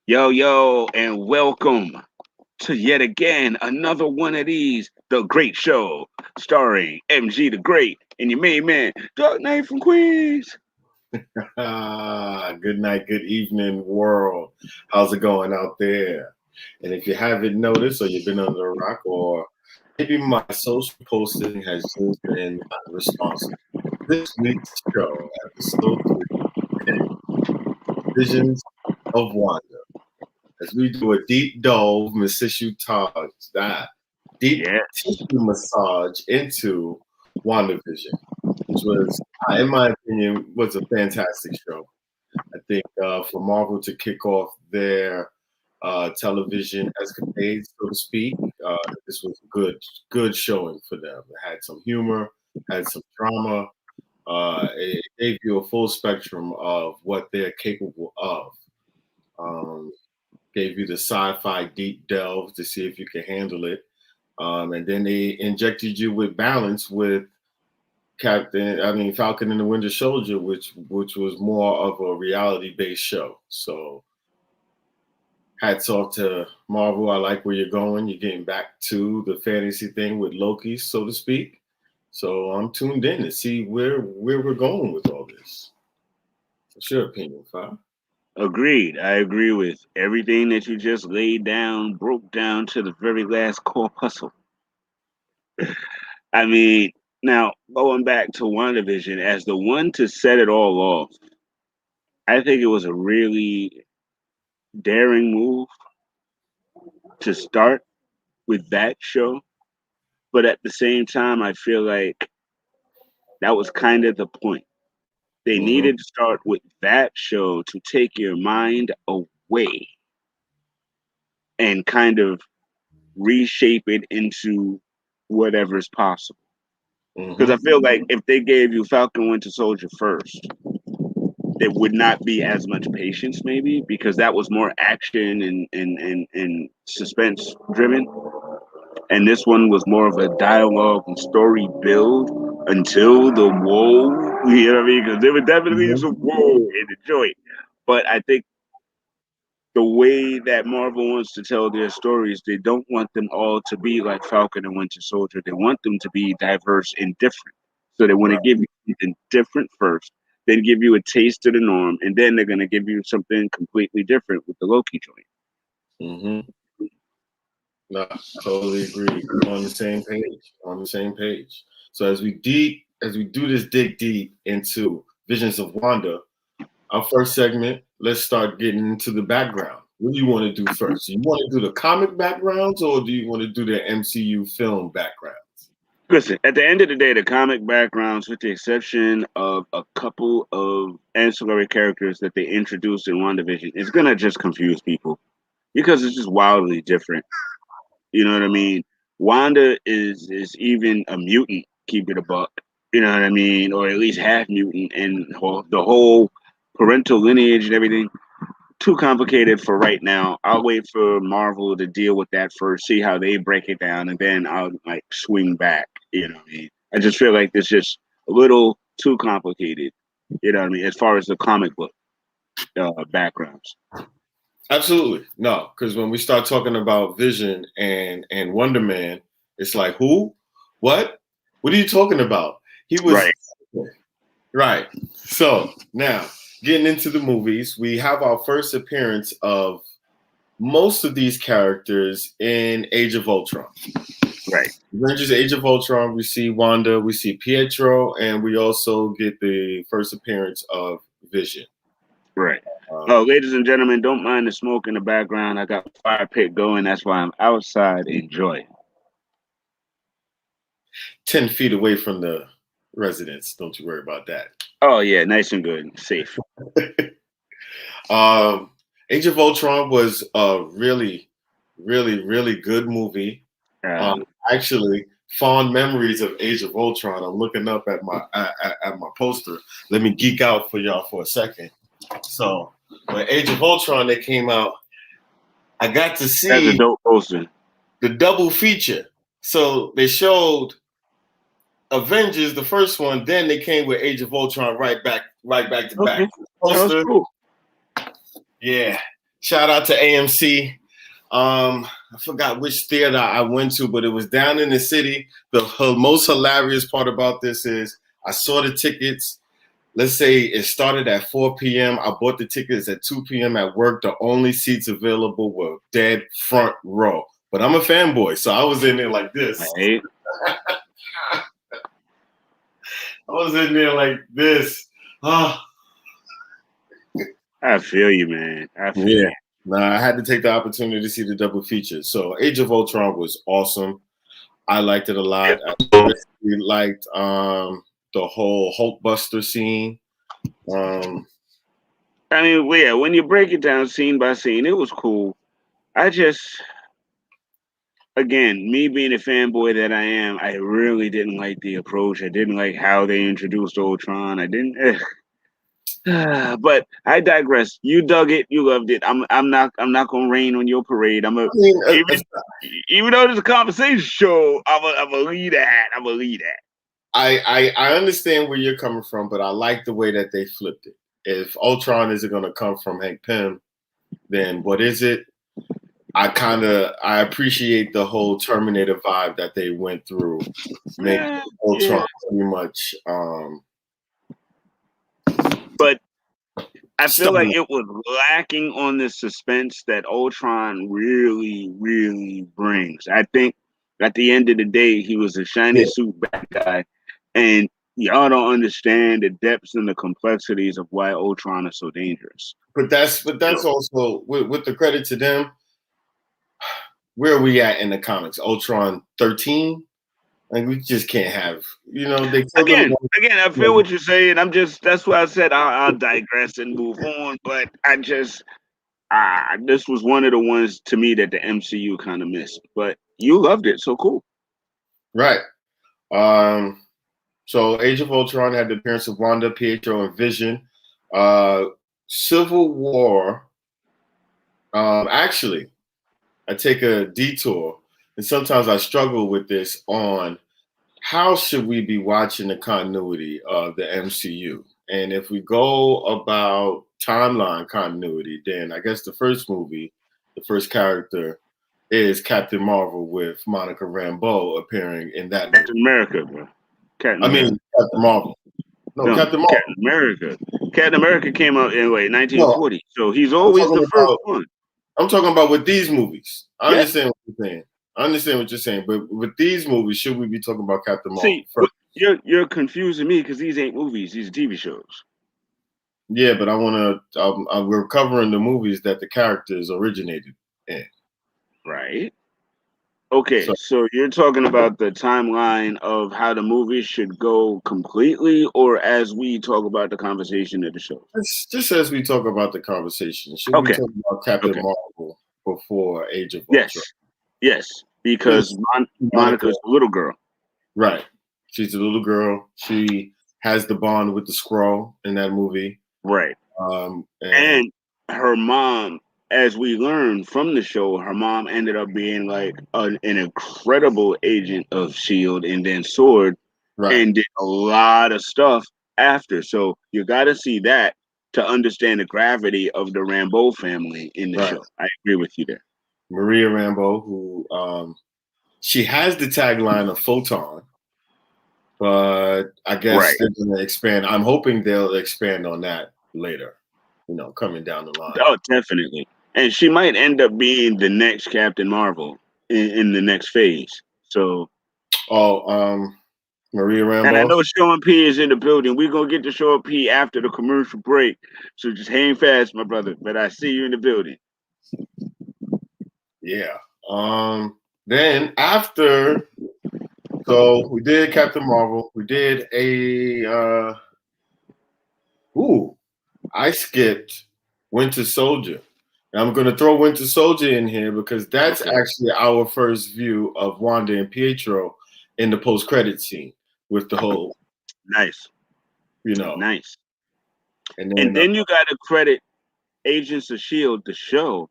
Yo, yo, and welcome to yet again another one of these, The Great Show, starring MG the Great and your main man, Dark Knight from Queens. Good night, good evening, world. How's it going out there? And if you haven't noticed, or you've been under a rock, or maybe my social posting has just been responsible. This week's show, episode 3, Visions of Wanda, as we do a deep dove, that deep Yeah, tissue massage into WandaVision, which was, in my opinion, was a fantastic show. I think for Marvel to kick off their television escapades, so to speak, this was a good showing for them. It had some humor, had some drama. It gave you a full spectrum of what they're capable of. Um, Gave you the sci-fi deep delve to see if you can handle it, and then they injected you with balance with Falcon and the Winter Soldier, which was more of a reality based show. So hats off to Marvel. I like where you're going. You're getting back to the fantasy thing with Loki, so to speak. So I'm tuned in to see where we're going with all this. What's your opinion, Fa? agreed. I agree with everything that you just laid down, broke down to the very last corpuscle. I mean, now going back to WandaVision as the one to set it all off, I think it was a really daring move to start with that show. But at the same time, I feel like that was kind of the point. They Mm-hmm. needed to start with that show to take your mind away and kind of reshape it into whatever's possible. Because I Mm-hmm. feel like if they gave you Falcon Winter Soldier first, there would not be as much patience, maybe, because that was more action and suspense driven. And this one was more of a dialogue and story build until the whoa, you know what I mean? Because there was definitely Mm-hmm. some whoa in the joint. But I think the way that Marvel wants to tell their stories, they don't want them all to be like Falcon and Winter Soldier. They want them to be diverse and different. So they want to Right. give you something different first, then give you a taste of the norm, and then they're going to give you something completely different with the Loki joint. Mm-hmm. No, totally agree. We're on the same page. On the same page. So as we do this dig deep into Visions of Wanda, our first segment, let's start getting into the background. What do you want to do first? Do you want to do the comic backgrounds or do you want to do the MCU film backgrounds? Listen, at the end of the day, the comic backgrounds, with the exception of a couple of ancillary characters that they introduced in WandaVision, is gonna just confuse people because it's just wildly different. You know what I mean? Wanda is even a mutant, keep it a buck. You know what I mean? Or at least half mutant, and the whole parental lineage and everything too complicated for right now. I'll wait for Marvel to deal with that first, see how they break it down, and then I'll like swing back. You know what I mean? I just feel like it's just a little too complicated. You know what I mean? As far as the comic book backgrounds. Absolutely. No, because when we start talking about Vision and Wonder Man, it's like who? What? What are you talking about? He was Right. right. So now getting into the movies, we have our first appearance of most of these characters in Age of Ultron. Right. Avengers Age of Ultron, we see Wanda, we see Pietro, and we also get the first appearance of Vision. Right. Um, Oh, ladies and gentlemen, don't mind the smoke in the background. I got my fire pit going. That's why I'm outside enjoying. 10 feet away from the residence. Don't you worry about that. Oh yeah, nice and good, safe. um, Age of Ultron was a really good movie. Um, Uh, Actually, fond memories of Age of Ultron. I'm looking up at my poster. Let me geek out for y'all for a second. So when Age of Ultron they came out, I got to that's a see dope poster. the double feature. So they showed Avengers, the first one, then they came with Age of Ultron right back to back. Okay, that was Poster, cool. yeah. Shout out to AMC. I forgot which theater I went to, but it was down in the city. The most hilarious part about this is I saw the tickets. Let's say it started at 4 p.m. I bought the tickets at 2 p.m. at work. The only seats available were dead front row. But I'm a fanboy, so I was in there like this. Right. I was in there like this. Oh. I feel you, man. I feel Yeah. you. Nah, I had to take the opportunity to see the double feature. So Age of Ultron was awesome. I liked it a lot. I especially liked the whole Hulkbuster scene. I mean, yeah, when you break it down scene by scene, it was cool. I just, again, me being a fanboy that I am, I really didn't like the approach. I didn't like how they introduced Ultron. I didn't. But I digress. You dug it. You loved it. I'm not gonna rain on your parade. I mean, Even though there's a conversation show. I'm a lead that. I'm a lead that. I understand where you're coming from, but I like the way that they flipped it. If Ultron isn't going to come from Hank Pym, then what is it? I appreciate the whole Terminator vibe that they went through, making Ultron pretty much. But I feel like it was lacking on the suspense that Ultron really, really brings. I think at the end of the day, he was a shiny suit bad guy, and y'all don't understand the depths and the complexities of why Ultron is so dangerous. But that's also with the credit to them. Where are we at in the comics? Ultron 13? Like we just can't have, they again. I feel what you're saying. That's why I said I'll digress and move on. But this was one of the ones to me that the MCU kind of missed. But you loved it, so cool. Right. So Age of Ultron had the appearance of Wanda, Pietro, and Vision. Civil War. Actually, I take a detour, and sometimes I struggle with this on how should we be watching the continuity of the MCU? And if we go about timeline continuity, then I guess the first movie, the first character is Captain Marvel with Monica Rambeau appearing in that movie. Captain America, bro. Captain Marvel. No, Captain Marvel. Captain America. Captain America came out in 1940. So he's always the first one. I'm talking about with these movies. I understand what you're saying. I understand what you're saying, but with these movies, should we be talking about Captain Marvel? See, you're confusing me because these ain't movies; these are TV shows. Yeah, but I want to. We're covering the movies that the characters originated in. Right. Okay, so you're talking about the timeline of how the movies should go completely, or as we talk about the conversation of the show? Just as we talk about the conversation, should we talk about Captain Marvel before Age of Ultron? Yes, because Monica's a little girl. Right. She's a little girl. She has the bond with the Skrull in that movie. Right. And her mom, as we learned from the show, her mom ended up being like an incredible agent of S.H.I.E.L.D. and then SWORD and did a lot of stuff after. So you got to see that to understand the gravity of the Rambeau family in the show. I agree with you there. Maria Rambeau, who she has the tagline of Photon, but I guess they're going to expand. I'm hoping they'll expand on that later, coming down the line. Oh, definitely. And she might end up being the next Captain Marvel in the next phase. So, Maria Rambeau. And I know Sean P is in the building. We're going to get to Sean P after the commercial break. So just hang fast, my brother. But I see you in the building. Yeah. Then after, so we did Captain Marvel. We did I skipped Winter Soldier. And I'm going to throw Winter Soldier in here because that's actually our first view of Wanda and Pietro in the post-credit scene with the whole nice. And then you got to credit Agents of S.H.I.E.L.D., the show,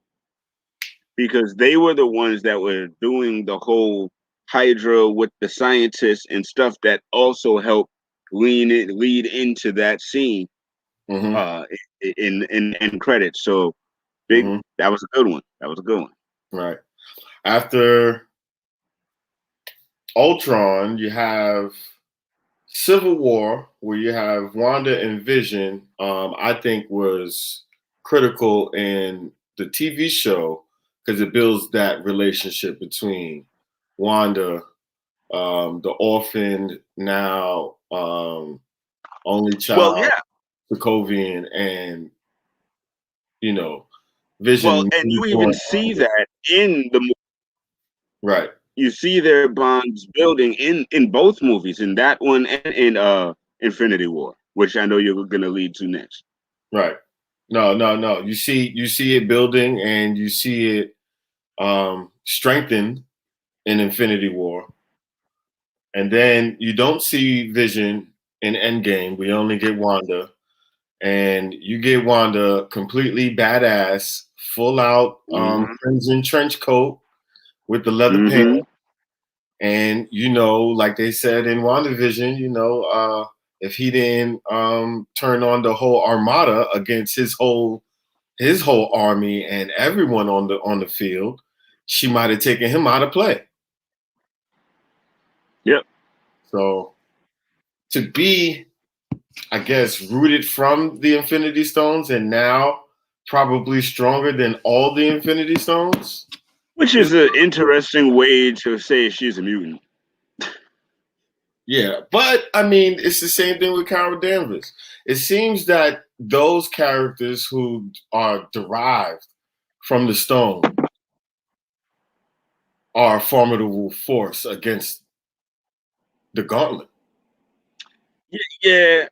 because they were the ones that were doing the whole Hydra with the scientists and stuff that also helped lead into that scene in credits. So That was a good one. That was a good one. Right. After Ultron, you have Civil War, where you have Wanda and Vision. I think was critical in the TV show because it builds that relationship between Wanda, the orphan now only child, Well, yeah. Sokovian, and Well, Vision. and you even see that in the movie. Right. You see their bonds building in both movies, in that one and in Infinity War, which I know you're going to lead to next. Right. No. You see it building, and you see it strengthened in Infinity War. And then you don't see Vision in Endgame. We only get Wanda. And you get Wanda completely badass, full out crimson trench coat with the leather pants. And like they said in WandaVision, if he didn't turn on the whole armada against his whole army and everyone on the field, she might have taken him out of play. Yep. So to be, I guess, rooted from the Infinity Stones and now probably stronger than all the Infinity Stones. Which is an interesting way to say she's a mutant. Yeah, but I mean, it's the same thing with Carol Danvers. It seems that those characters who are derived from the stone are a formidable force against the gauntlet. Yeah.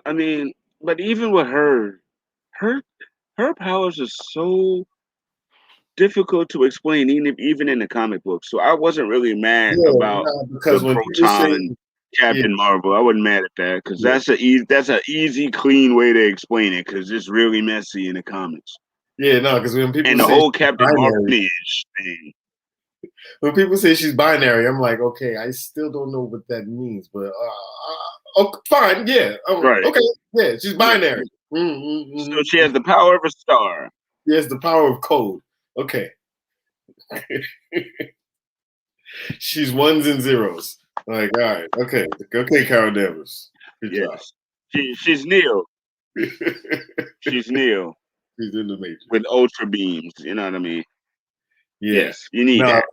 I mean, but even with her powers are so difficult to explain, even in the comic book. So I wasn't really mad about because the when Proton Captain Marvel. I wasn't mad at that because that's an easy, clean way to explain it because it's really messy in the comics. Yeah, no, because when people and the whole Captain Marvel lineage thing. When people say she's binary, I'm like, okay, I still don't know what that means, but fine, yeah, right. Okay, yeah, she's binary. Mm-hmm. So she has the power of a star. She has the power of code. Okay. She's ones and zeros. Like, all right, okay, Carol Danvers. Good job. She's Neo. She's Neo. She's in the Matrix with ultra beams. You know what I mean? Yeah. Yes, you need that.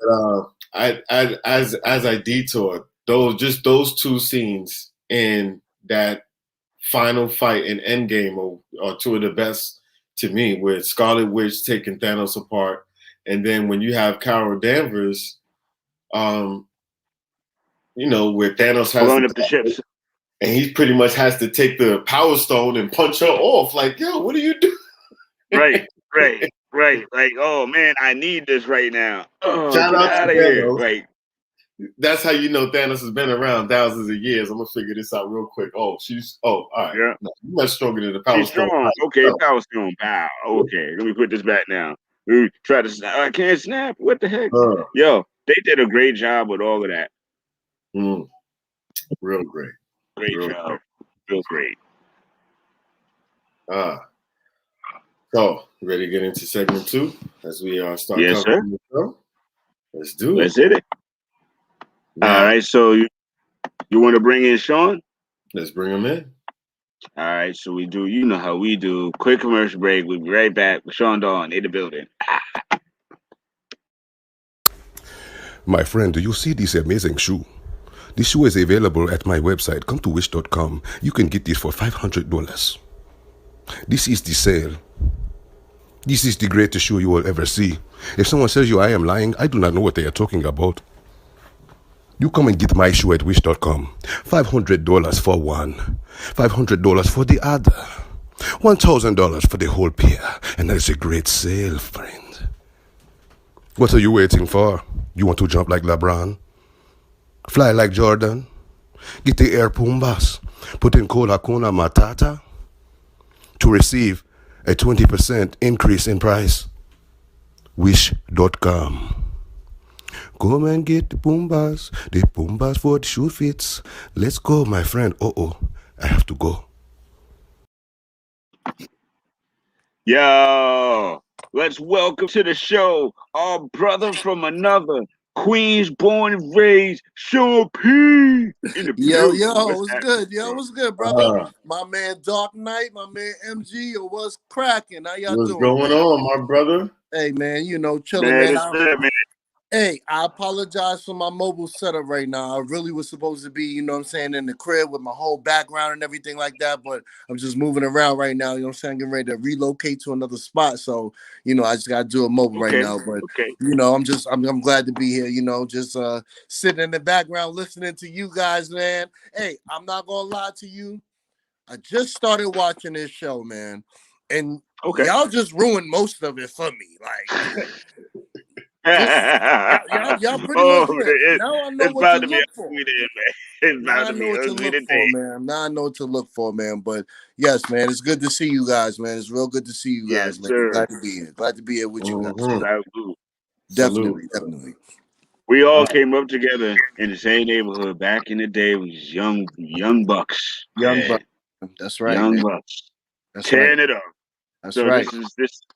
As I detour those two scenes in that final fight in Endgame are two of the best to me, with Scarlet Witch taking Thanos apart, and then when you have Carol Danvers, where Thanos has blowing up the ships, and he pretty much has to take the Power Stone and punch her off. Like, yo, what are you doing? Right. Like, oh man, I need this right now. Oh, Shout out to here. Thanos. Like, that's how you know Thanos has been around thousands of years. I'm gonna figure this out real quick. All right. Yeah. No, you're much stronger than the Power She's Stone. Strong. Okay, Power Stone. Pow. Okay, let me put this back now. Let me try to snap. I can't snap. What the heck? Yo, they did a great job with all of that. Real great. Great job. Real great. So, ready to get into segment 2 as we start covering the show? Let's do it. Let's hit it. Now, all right, so you want to bring in Sean? Let's bring him in. All right, so we do. You know how we do. Quick commercial break. We'll be right back with Sean Dawn in the building. My friend, do you see this amazing shoe? This shoe is available at my website, come to wish.com. You can get this for $500. This is the sale. This is the greatest shoe you will ever see. If someone says I am lying, I do not know what they are talking about. You come and get my shoe at wish.com. $500 for one. $500 for the other. $1,000 for the whole pair. And that is a great sale, friend. What are you waiting for? You want to jump like LeBron? Fly like Jordan? Get the Air Pumbas. Put in code Hakuna Matata to receive a 20% increase in price. Wish.com. Come and get the Pumbas for the shoe fits. Let's go, my friend. I have to go. Yo, Let's welcome to the show our brother from another, Queens born and raised, Sean P. in the Yo, building. yo, What's what's happening, good? Yo, bro? what's good, brother? Uh, My man Dark Knight, my man MG, or what's cracking? How y'all what's doing? going on, my brother? Hey, man, chilling, Man, man. it's good, man. Hey, I apologize for my mobile setup right now. I really was supposed to be, in the crib with my whole background and everything like that, but I'm just moving around right now, getting ready to relocate to another spot. So, I just got to do a mobile right Okay, now, but okay. I'm glad to be here, just sitting in the background listening to you guys, man. Hey, I'm not going to lie to you. I just started watching this show, man, and Okay. y'all just ruined most of it for me. Like, y'all pretty much it. Now I know it's what to about to be look a for. ugly day, man. It's Now about I to know be what to ugly look for, today. man. Now I know what to look for, man. But yes, man, it's good to see you guys, man. It's real good to see you Yes, guys, man. sir. Glad to be here. Glad to be here with you guys. Salute. Definitely, Salute. definitely. We all came up together in the same neighborhood back in the day. We was young bucks. Young Yeah, buck. That's right, young man. bucks. That's right. Tearing it up. That's So right.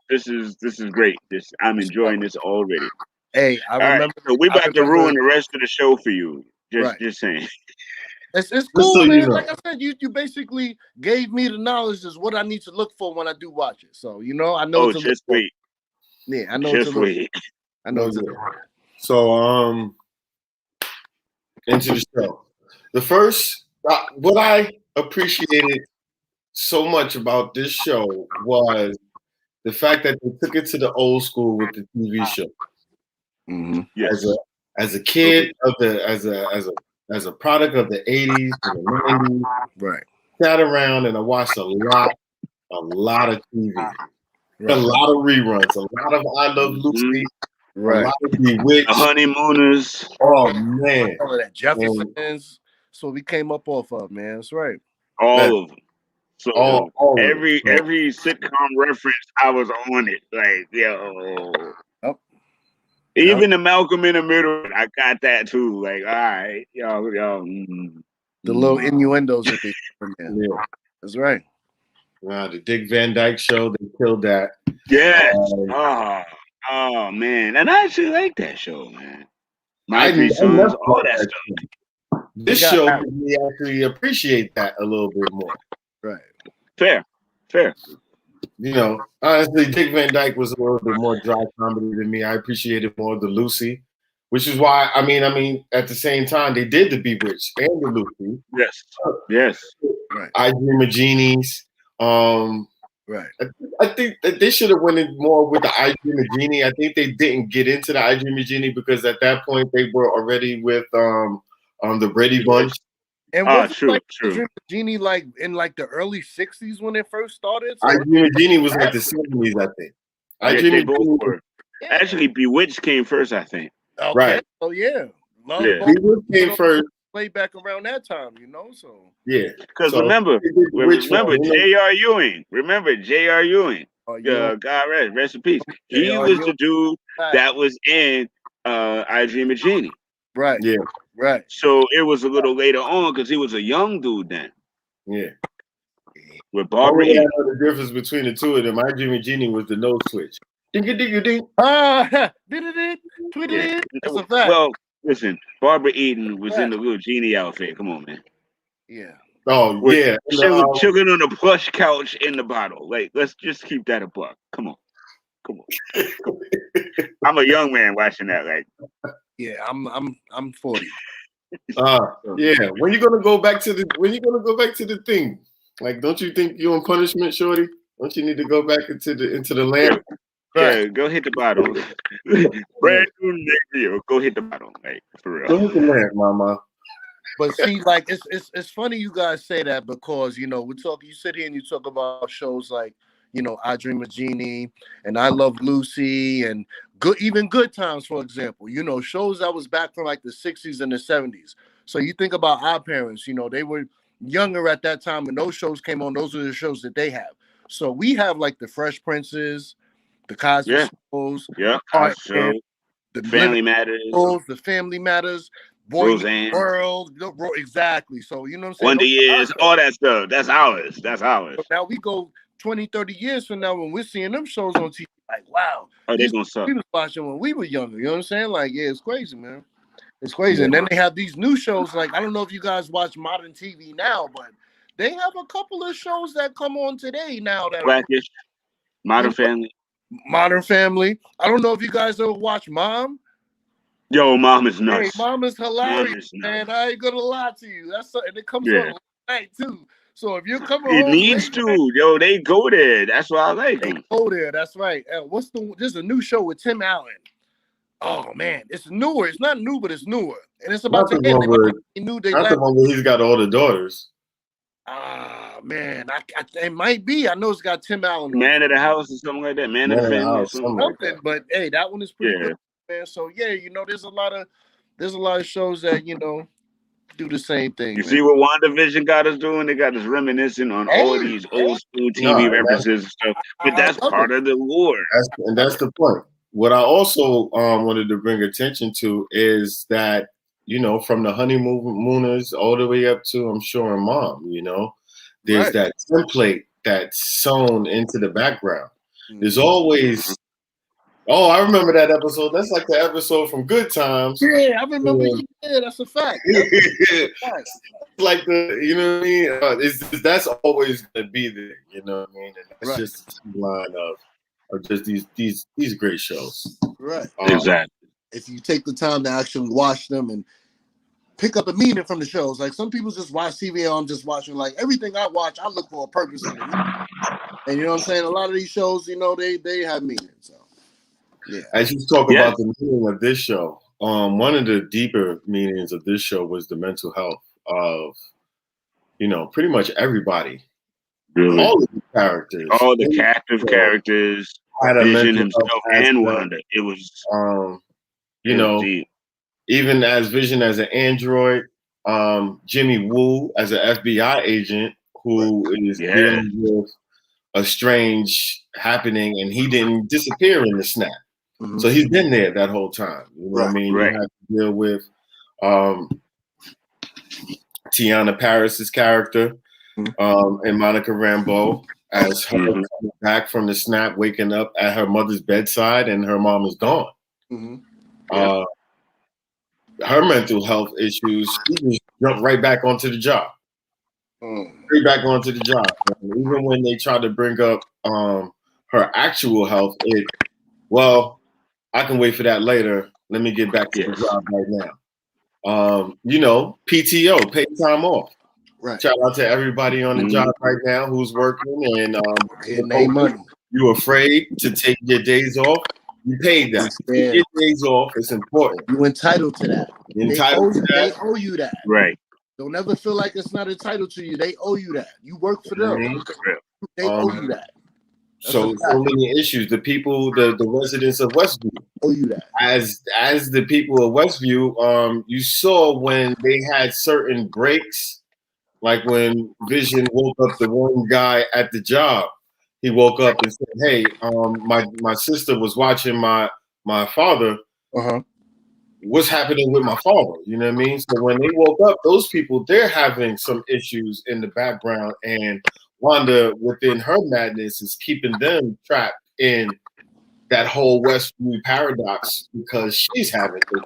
this is great. I'm enjoying this already. Hey, I All right, remember. so we I about to remember. ruin the rest of the show for you. Right. Just saying. It's Just cool, so man. you know. Like I said, you basically gave me the knowledge is what I need to look for when I do watch it. So I know Oh, what to look just for. wait. Yeah, I know what to Just look. wait. I know No what to good. look for. So, into the show. The first, what I appreciated so much about this show was the fact that they took it to the old school with the TV show. Mm-hmm. Yes. As a kid of the as a product of the 80s and the 90s, Right. sat around and I watched a lot of TV, a Right. lot of reruns, a lot of I Love Lucy, a Right. lot of Bewitched. The honeymooners. Oh man, All of that Jeffersons. So we came up off of, man. That's right. All of them. So all of it. every sitcom reference, I was on it. Like, yo. Yep. Even the Malcolm in the Middle, I got that too. Like, all right, yo. The little innuendos that they put in there. Yeah. That's right. Wow, the Dick Van Dyke Show, they killed that. Yes. Oh man. And I actually like that show, man. My Three Sons, all that stuff. Show. This show made me actually appreciate that a little bit more. Right. Fair. Honestly, Dick Van Dyke was a little bit more dry comedy than me. I appreciated more the Lucy, which is why I mean, at the same time they did the Bewitched and the Lucy. Yes. Right. I Dream of Genies. Right. I think that they should have went in more with the I Dream of Genie. I think they didn't get into the I Dream of Genie because at that point they were already with the Brady Bunch. And was true. Dream of Genie like in like the early 60s when it first started? So I Dream of Genie was like the 70s, I think. They both were. Yeah. Actually, Bewitched came first, I think. Okay. Right. Oh yeah. Bewitched came first. Way back around that time, so yeah. Because remember J.R. Ewing. Oh, God rest in peace. He was the dude that was in I Dream of Genie. Right. Yeah. Right. So it was a little later on because he was a young dude then. Yeah. With Barbara Eden. I know the difference between the two of them. I Dream of Genie was the nose switch. Ding ding ding ding. That's a fact. Well, listen, Barbara Eden was in the little genie outfit. Come on, man. Yeah. Oh, yeah. Chilling on a plush couch in the bottle. Like, let's just keep that a buck. Come on. I'm a young man watching that. Like, yeah, I'm 40. Yeah. When you gonna go back to the thing? Like, don't you think you're on punishment, shorty? Don't you need to go back into the lamp? Yeah, go hit the bottle. Brand new nigga, go hit the bottle, like, for real. Go hit the lamp, mama. But see, like it's funny you guys say that because you sit here and you talk about shows like I Dream of Genie and I Love Lucy and Good Times, for example. Shows that was back from like the 60s and the 70s. So you think about our parents, they were younger at that time when those shows came on. Those are the shows that they have. So we have like the Fresh Princes, the Cosby Shows, the Family Matters, the Family Matters. Boy Roseanne. World, exactly. So you know what I'm saying? Wonder Years, all that stuff. That's ours. So now we go 20, 30 years from now, when we're seeing them shows on TV, like, wow, Oh, they're these gonna suck. we was watching when we were younger. You know what I'm saying? Like, yeah, it's crazy, man. It's crazy. And then they have these new shows. Like, I don't know if you guys watch modern TV now, but they have a couple of shows that come on today now that Blackish, Modern Family. Modern Family. I don't know if you guys ever watch Mom. Yo, Mom is nuts. Hey, Mom is hilarious, Mom is man. nuts. I ain't gonna lie to you. And it comes on late night too. So if you're coming It home, needs to. Yo, they go there. That's why I like them. go there. That's right. There's a new show with Tim Allen. Oh man, it's newer. It's not new, but it's newer, and it's about Not to end. the one where he's got all the daughters. Ah man, it might be. I know it's got Tim Allen. Man of the House or something like that. Man of the Family or something like that. But hey, that one is pretty good, man. So yeah, there's a lot of shows that do the same thing. You see what WandaVision got us doing? They got us reminiscing on all these old school TV references and stuff. But that's part of the lore. That's the point. What I also wanted to bring attention to is that, from the honeymooners all the way up to, I'm sure, Mom, there's that template that's sewn into the background. There's always, I remember that episode. That's like the episode from Good Times. Yeah, I remember. Yeah, that's a fact. Like you know what I mean? That's always going to be there, you know what I mean? And that's just the line of just these great shows. Right. Exactly. If you take the time to actually watch them and pick up a meaning from the shows. Like some people just watch TV and I'm just watching. Like everything I watch, I look for a purpose in it. And you know what I'm saying? A lot of these shows, they have meaning. So yeah. As you talk about the meaning of this show, one of the deeper meanings of this show was the mental health of, pretty much everybody. Really? All of the characters. All the captive characters, Vision himself and Wanda. It was even as Vision as an android, Jimmy Woo as an FBI agent who is dealing with a strange happening, and he didn't disappear in the snap. Mm-hmm. So he's been there that whole time. You know what I mean? Right. You have to deal with Tiana Paris's character and Monica Rambeau as her coming back from the snap, waking up at her mother's bedside, and her mom is gone. Mm-hmm. Her mental health issues, she just jumped right back onto the job. Straight back onto the job. Even when they try to bring up her actual health, I can wait for that later. Let me get back to the job right now. PTO, paid time off. Right. Shout out to everybody on the job right now who's working and money. You afraid to take your days off? You paid that. Take your days off. It's important. You're entitled to that. They owe you that. Right. Don't ever feel like it's not entitled to you. They owe you that. You work for them. They owe you that. So many issues. The people, the residents of Westview owe you that. As the people of Westview, you saw when they had certain breaks, like when Vision woke up the one guy at the job. He woke up and said, "Hey, my sister was watching my father. What's happening with my father?" You know what I mean? So when they woke up, those people, they're having some issues in the background, and Wanda, within her madness, is keeping them trapped in that whole Westview paradox because she's having it.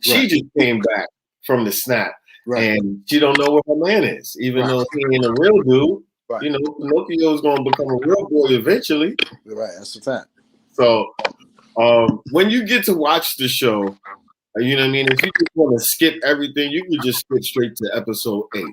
She just came back from the snap, and she don't know where her man is, even though he ain't a real dude. Right. Pinocchio's going to become a real boy eventually. Right, that's a fact. So when you get to watch the show, you know what I mean? If you just want to skip everything, you can just skip straight to episode 8.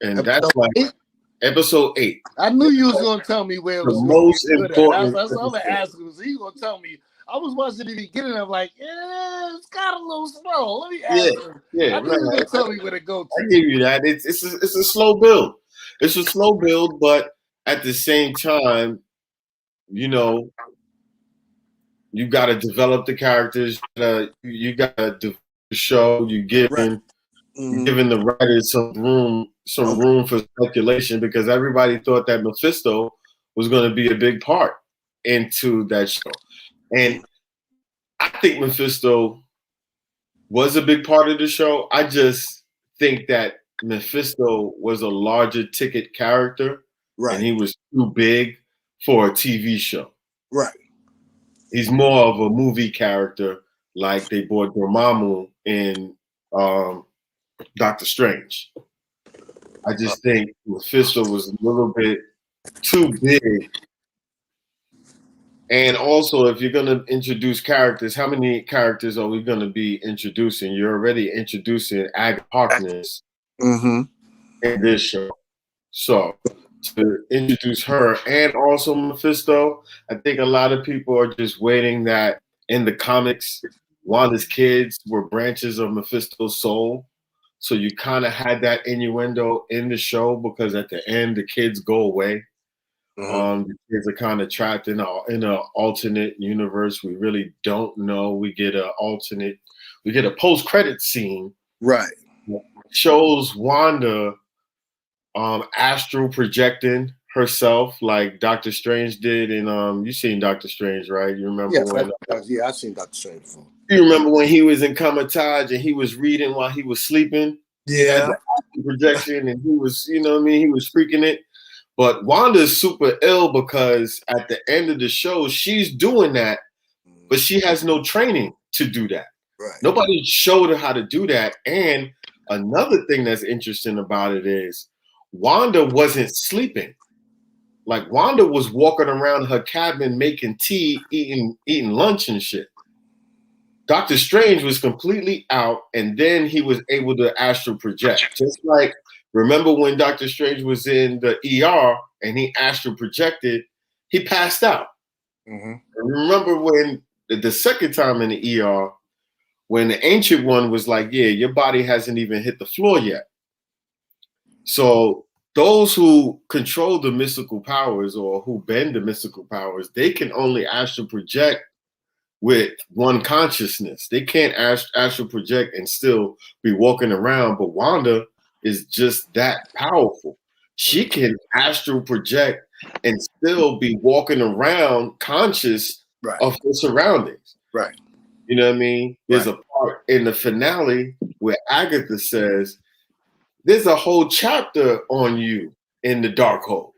And that's like 8? Episode 8. I knew you was going to tell me where it was the most important. That's what I'm going to ask you. Was he going to tell me? I was watching the beginning. I'm like, it's got a little slow. Let me ask him. I knew you were going to tell me where to go to. I give you that. It's a slow build. It's a slow build, but at the same time, you got to develop the characters. You got to develop the show. You giving the writers some room for speculation because everybody thought that Mephisto was going to be a big part into that show, and I think Mephisto was a big part of the show. I just think that Mephisto was a larger ticket character, and he was too big for a TV show. Right. He's more of a movie character, like they brought Dormammu in Doctor Strange. I just think Mephisto was a little bit too big. And also, if you're going to introduce characters, how many characters are we going to be introducing? You're already introducing Agatha Harkness in this show. So to introduce her and also Mephisto, I think a lot of people are just waiting that in the comics, Wanda's kids were branches of Mephisto's soul. So you kind of had that innuendo in the show because at the end, the kids go away. The kids are kind of trapped in an alternate universe. We really don't know. We get a post-credit scene. Right. Shows Wanda astral projecting herself like Doctor Strange did in you seen Doctor Strange, right? You remember I've seen Doctor Strange before. You remember when he was in Comatage and he was reading while he was sleeping? Yeah. Projection, and he was, you know what I mean, he was freaking it. But Wanda's super ill because at the end of the show, she's doing that, but she has no training to do that. Right. Nobody showed her how to do that. And another thing that's interesting about it is Wanda wasn't sleeping. Like Wanda was walking around her cabin making tea, eating lunch and shit. Doctor Strange was completely out, and then he was able to astral project. Just like, remember when Doctor Strange was in the ER and he astral projected, he passed out. Remember when the second time in the ER, when the Ancient One was like, yeah, your body hasn't even hit the floor yet. So those who control the mystical powers or who bend the mystical powers, they can only astral project with one consciousness. They can't astral project and still be walking around, but Wanda is just that powerful. She can astral project and still be walking around conscious of her surroundings. Right. You know what I mean? There's a part in the finale where Agatha says, there's a whole chapter on you in the Darkhold.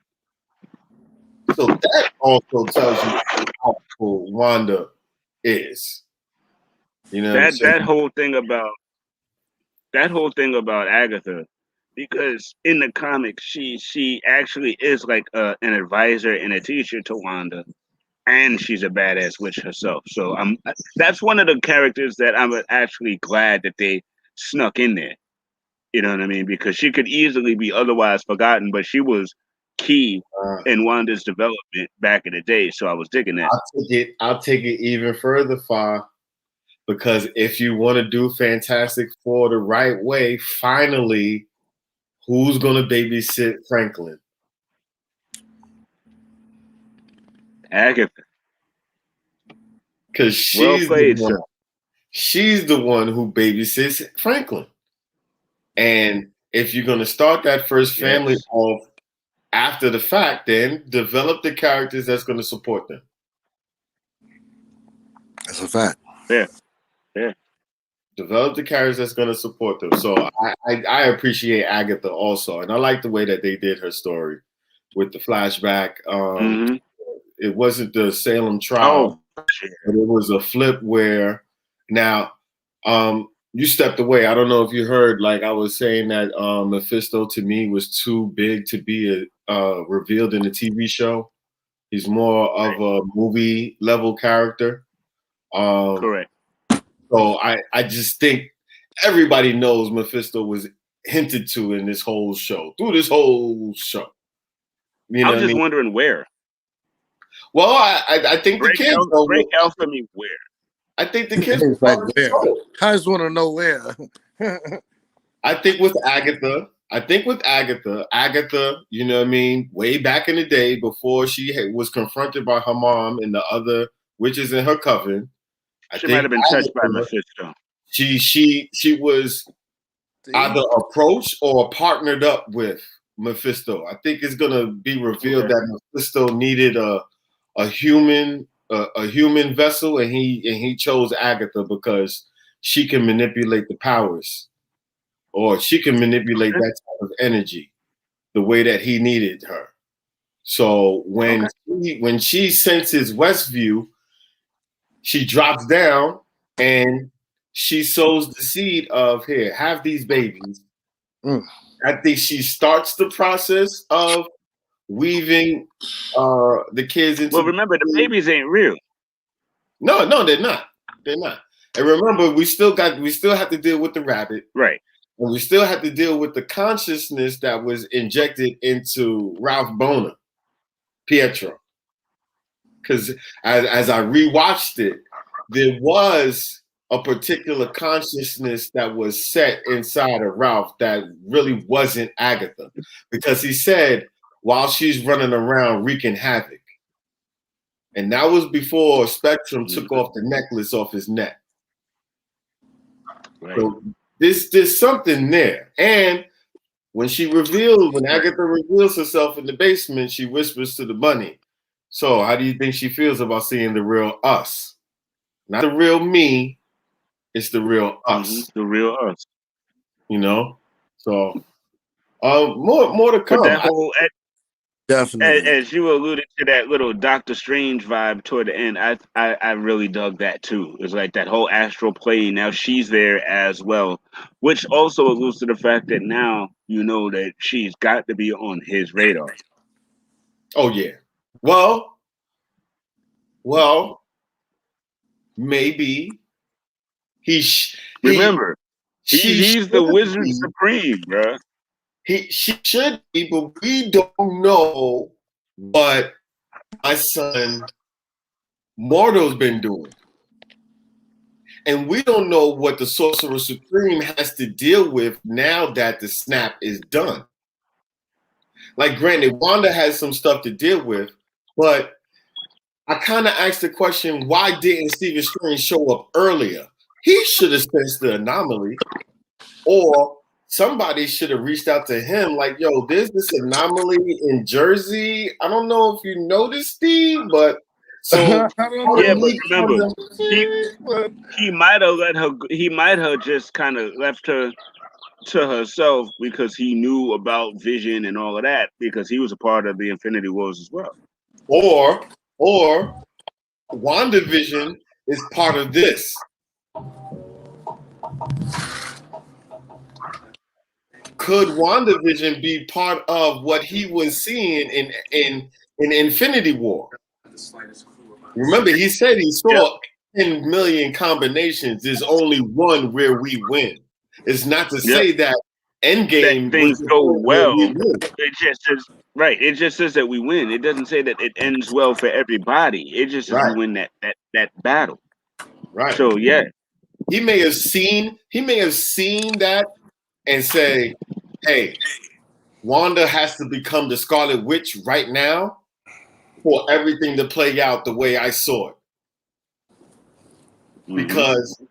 So that also tells you how powerful Wanda is. You know that whole thing about Agatha, because in the comics she actually is like an advisor and a teacher to Wanda, and she's a badass witch herself. So that's one of the characters that I'm actually glad that they snuck in there. You know what I mean? Because she could easily be otherwise forgotten, but she was key in Wanda's development back in the day. So I was digging that. I'll take it even further, far, because if you want to do Fantastic Four the right way, finally, who's going to babysit Franklin? Agatha. Because she's the one who babysits Franklin. And if you're going to start that first family off after the fact, then develop the characters that's going to support them. That's a fact. Yeah. Develop the characters that's going to support them. So I appreciate Agatha also. And I like the way that they did her story with the flashback. It wasn't the Salem trial, but it was a flip where now you stepped away. I don't know if you heard, like I was saying that Mephisto to me was too big to be revealed in the TV show. He's more of a movie level character. Correct. So I just think everybody knows Mephisto was hinted to in this whole show, through this whole show. You know I'm just wondering where. Well, I think the kids know. Break out for me where. I think the kids like where. I just want to know where. I think with Agatha, you know what I mean, way back in the day before she was confronted by her mom and the other witches in her coven. She might have been touched by Mephisto. She was either approached or partnered up with Mephisto. I think it's gonna be revealed that Mephisto needed a human vessel, and he chose Agatha because she can manipulate the powers, or she can manipulate that type of energy the way that he needed her. So when she senses Westview, she drops down and she sows the seed of, here, have these babies. I think she starts the process of weaving the kids into. Well, remember, the babies ain't real. No, they're not. They're not. And remember, we still have to deal with the rabbit. Right. And we still have to deal with the consciousness that was injected into Ralph Boner, Pietro. Because as I rewatched it, there was a particular consciousness that was set inside of Ralph that really wasn't Agatha. Because he said, while she's running around wreaking havoc. And that was before Spectrum took off the necklace off his neck. Right. So there's something there. And when Agatha reveals herself in the basement, she whispers to the bunny, so how do you think she feels about seeing the real us? Not the real me, it's the real us. The real us. You know? So more to come. But that whole Definitely. As you alluded to that little Doctor Strange vibe toward the end, I really dug that too. It's like that whole astral plane. Now she's there as well, which also alludes to the fact that now you know that she's got to be on his radar. Oh yeah. Well, maybe remember he's the Wizard Supreme, bro. She should be, but we don't know what my son Mordo's been doing. And we don't know what the Sorcerer Supreme has to deal with now that the snap is done. Like, granted, Wanda has some stuff to deal with, but I kind of asked the question, why didn't Stephen Strange show up earlier? He should have sensed the anomaly, or somebody should have reached out to him like, yo, there's this anomaly in Jersey. I don't know if you noticed, Steve, but so yeah, but remember, he might have just kind of left her to herself because he knew about Vision and all of that, because he was a part of the Infinity Wars as well. Or WandaVision is part of this. Could WandaVision be part of what he was seeing in Infinity War? Remember, he said he saw 10 million combinations. There's only one where we win. It's not to say that Endgame that things go well. It just says It just says that we win. It doesn't say that it ends well for everybody. It just says we win that battle. Right. So yeah, he may have seen that and say, hey, Wanda has to become the Scarlet Witch right now for everything to play out the way I saw it. Because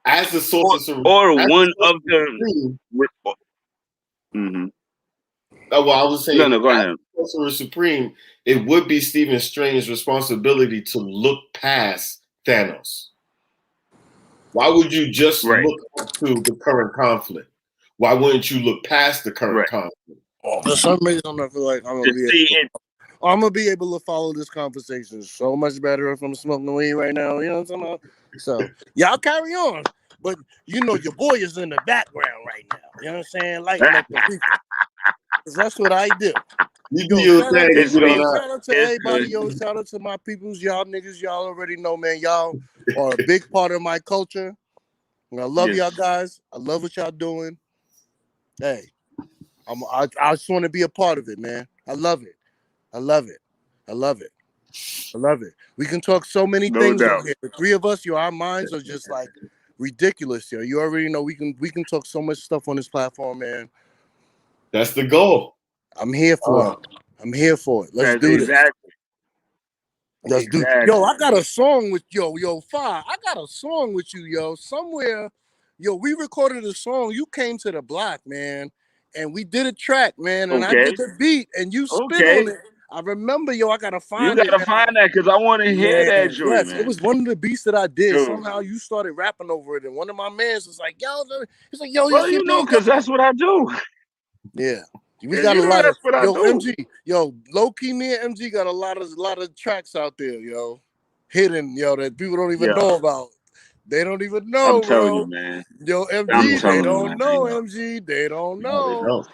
as the Sorcerer one of the well, I was saying, no, go ahead. Sorcerer Supreme, it would be Stephen Strange's responsibility to look past Thanos. Why would you just look to the current conflict? Why wouldn't you look past the current conflict? For some reason, I feel like I'm gonna be able to follow this conversation so much better if I'm smoking weed right now. You know what I'm talking about? So y'all carry on, but you know your boy is in the background right now. You know what I'm saying? Lighting up the people. Because that's what I do. Shout out to everybody, shout out to my peoples, y'all niggas. Y'all already know, man. Y'all are a big part of my culture. And I love y'all guys. I love what y'all doing. Hey, I just want to be a part of it, man. I love it. I love it. I love it. I love it. We can talk so many things over here. The three of us, our minds are just like ridiculous here. You already know we can talk so much stuff on this platform, man. That's the goal. I'm here for it. I'm here for it. Let's do this. Let's do it. Yo, I got a song with Fi. I got a song with you, yo. Somewhere, we recorded a song. You came to the block, man, and we did a track, man, and I did the beat, and you spit on it. I remember, I gotta find it. You gotta find that because I want to hear that joint. Yes, man. It was one of the beats that I did. Somehow you started rapping over it, and one of my mans was like, "Yo," he's like, "Yo, well, you know, because that's what I do." Yeah. We Yeah, got you a know lot of that's what I do. MG, low key. Me and MG got a lot of tracks out there, hidden, that people don't even Yeah, know about. They don't even I'm know, telling you, bro. man. Yo, I'm MG, they telling you, don't man. know, MG. They don't No, they know. don't.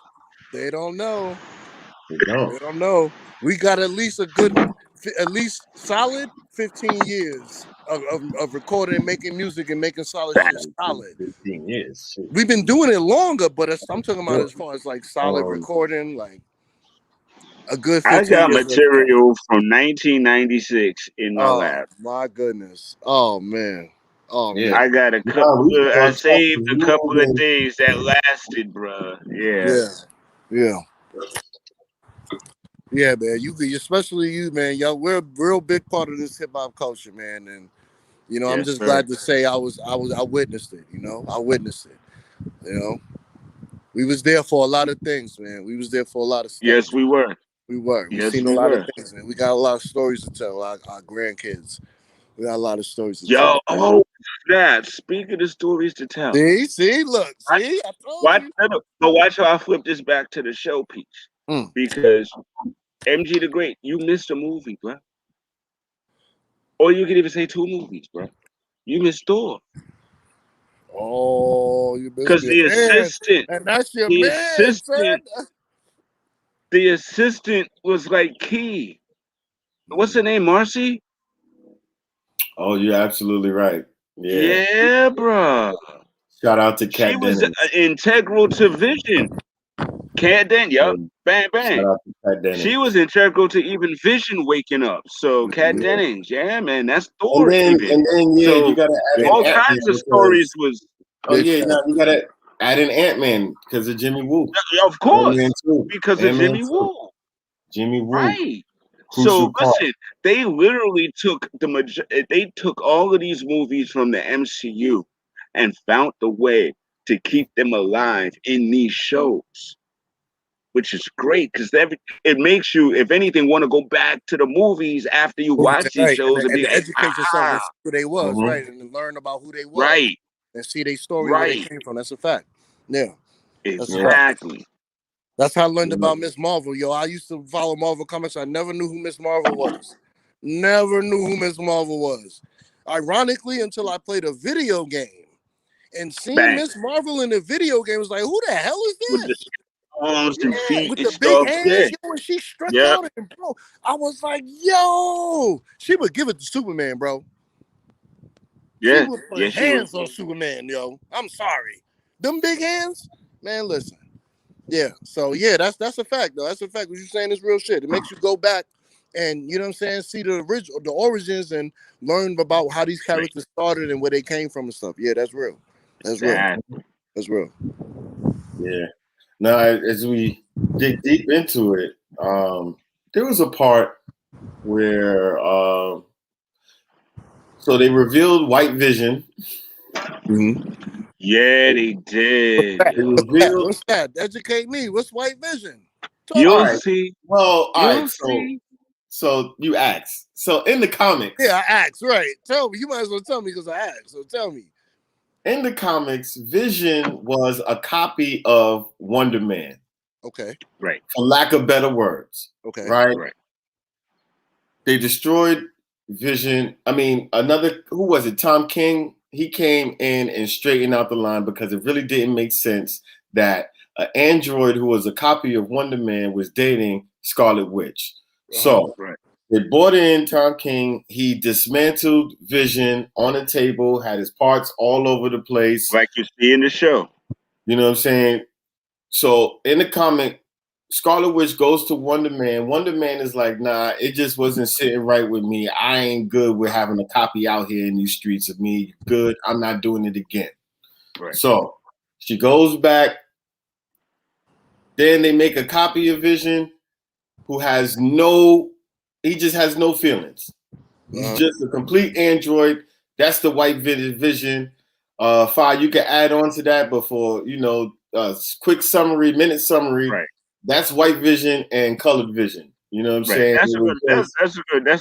They don't know. They don't. They don't know. We got at least at least solid 15 years of recording and making music and making solid shit Facts. solid. 15 years. Shit. We've been doing it longer, but I'm talking about Well, as far as like solid um, recording, like a good I 15 got years worth of time. material from 1996 in my Oh lab. my goodness. Oh man. Oh yeah. man. I got a couple. No, we I still saved talking. a We couple of moving. things that lasted, bruh. Yeah. Yeah. Yeah. Yeah, man. Especially you, man. Y'all, we're a real big part of this hip hop culture, man. And I'm Yes, just sir. glad to say I witnessed it. I witnessed it. We was there for a lot of things, man. We was there for a lot of stuff. Yes, we were. We were. We Yes, seen a we lot of were. things, man. We got a lot of stories to tell our grandkids. We got a lot of stories to Yo, tell. oh, that. Speaking of stories to tell, Look, I told watch, you. but watch how I flip this back to the show piece. Mm. Because MG the Great, you missed a movie, bro. Or you could even say two movies, bro. You missed Thor. Oh, you missed Because me, man. And that's your the man, son. assistant, the assistant was like key. What's her name, Marcy? Oh, you're absolutely right. Yeah. Yeah, bro. Shout out to She Kat was Dennings. integral to Vision. Cat Den, Yeah. yup. Bang, Shout bang. out to Kat She Dennings. was integral to even Vision waking up. So Cat Yeah. Dennings, yeah, man, that's And Thor then, even. yeah, you So gotta add in all Ant-Man kinds of stories because was, oh yeah, no, you gotta add in Ant-Man because of Jimmy Woo. of course, Ant-Man 2. because of Ant-Man Jimmy 2. Woo. Jimmy Woo. Right. So Crucial part. listen, they literally took they took all of these movies from the MCU and found the way to keep them alive in these shows, which is great because it makes you, if anything, want to go back to the movies after you watch these Right, shows and and be to like, educate yourself and see who they was, Mm-hmm. right, and to learn about who they was right, and see their story where they right, came from. That's a fact. Yeah, that's a Yeah. fact. exactly. That's how I learned Yeah. about Miss Marvel. Yo, I used to follow Marvel comics. I never knew who Miss Marvel was. Never knew who Miss Marvel was. Ironically, until I played a video game and seeing Bang Miss Marvel in the video game was like, who the hell is with the this? arms and Yeah, feet with and the big stuff. Yeah, hands, and she stretched yeah, out and bro, I was like, yo, she would give it to Superman, bro. She yeah, would put yeah. She was. hands on Superman, yo. I'm sorry. Them big hands, man, listen. Yeah, so yeah, that's a fact, though. That's a fact. What you're saying is real shit. It makes you go back and see the original, the origins, and learn about how these characters started and where they came from and stuff. Yeah, that's real. That's real. That's real. Yeah. Now, as we dig deep into it, there was a part where so they revealed White Vision. Mm-hmm. Yeah, they did. They revealed. What's that? Educate me. What's White Vision? All You'll right. see. Well, all You'll right. see. So you asked. So in the comics, Yeah, I asked. Right. Tell me. You might as well tell me because I asked. So tell me. in the comics, Vision was a copy of Wonder Man, Okay. Right. for lack of better words. Okay. Right. Right. They destroyed Vision. I mean, who was it? Tom King. He came in and straightened out the line because it really didn't make sense that an android who was a copy of Wonder Man was dating Scarlet Witch. So Right. they brought in Tom King. He dismantled Vision on a table, had his parts all over the place. Like you see in the show. You know what I'm saying? So in the comic, Scarlet Witch goes to Wonder Man. Wonder Man is like, nah, it just wasn't sitting right with me. I ain't good with having a copy out here in these streets of me. Good. I'm not doing it again. Right. So she goes back. Then they make a copy of Vision who he just has no feelings. He's just a complete android. That's the White Vision. Fi, you can add on to that, but for quick summary, minute summary. Right. That's White Vision and Colored Vision. You know what I'm Right. saying? That's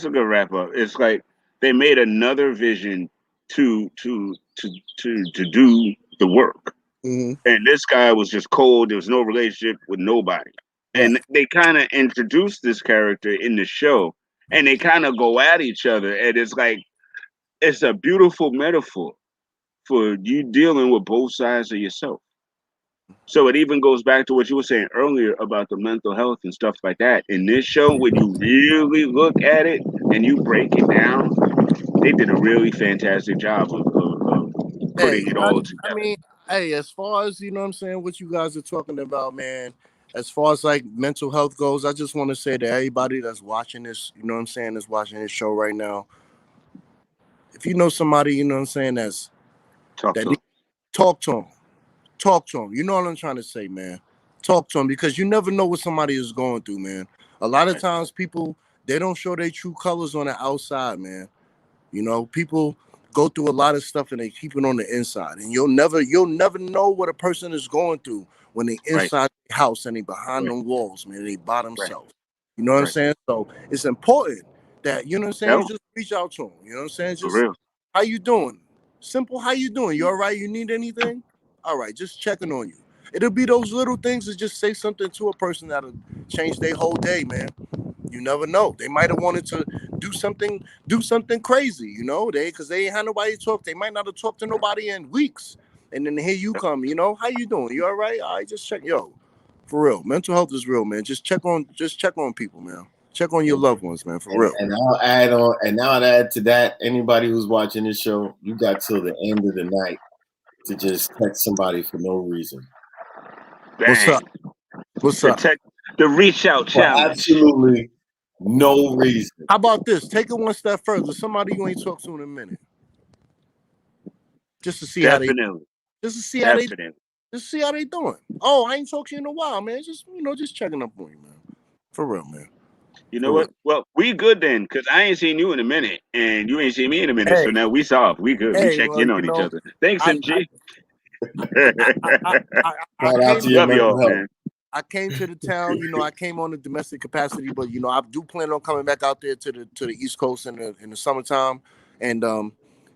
a good wrap up. It's like they made another Vision to do the work. Mm-hmm. And this guy was just cold. There was no relationship with nobody. and they kind of introduce this character in the show, and they kind of go at each other, and it's like it's a beautiful metaphor for you dealing with both sides of yourself. So it even goes back to what you were saying earlier about the mental health and stuff like that. In this show, when you really look at it and you break it down, they did a really fantastic job of putting it all together. I mean, hey, as far as you know what I'm saying, what you guys are talking about, man, as far as like mental health goes, I just want to say to everybody that's watching this, you know what I'm saying, that's watching this show right now, if you know somebody, you know what I'm saying, Talk to 'em. talk to them. Talk to them. You know what I'm trying to say, man. Talk to them, because you never know what somebody is going through, man. A lot of times people, they don't show their true colors on the outside, man. You know, people go through a lot of stuff and they keep it on the inside. And you'll never know what a person is going through when they inside the house and they behind them walls, man. They by themselves. You know what I'm saying? So it's important that, you know what I'm saying, you just reach out to them. You know what I'm saying? For Just, real. how you doing? Simple, how you doing? You all right? You need anything? All right, just checking on you. It'll be those little things to just say something to a person that'll change their whole day, man. You never know. They might have wanted to do something crazy, you know, because they ain't had nobody to talk. They might not have talked to nobody in weeks. And then here you come, you know, how you doing? You all right? All right, just check. Yo, for real. Mental health is real, man. Just check on people, man. Check on your loved ones, man, for real. And I'll add on, and now to add to that, anybody who's watching this show, you got till the end of the night to just text somebody for no reason. Bang. What's up? What's up? The reach out challenge. Absolutely no reason. How about this? Take it one step further. Somebody you ain't talked to in a minute. Just to see how they doing. Just to see how they doing. Oh, I ain't talked to you in a while, man. Just, you know, just checking up on you, man. For real, man. You know what? Well, we good then, because I ain't seen you in a minute, and you ain't seen me in a minute. So now we soft. We good. We check in on each other. Thanks, MG. I came to the town, you know, I came on a domestic capacity, but you know, I do plan on coming back out there to the East Coast in the summertime. And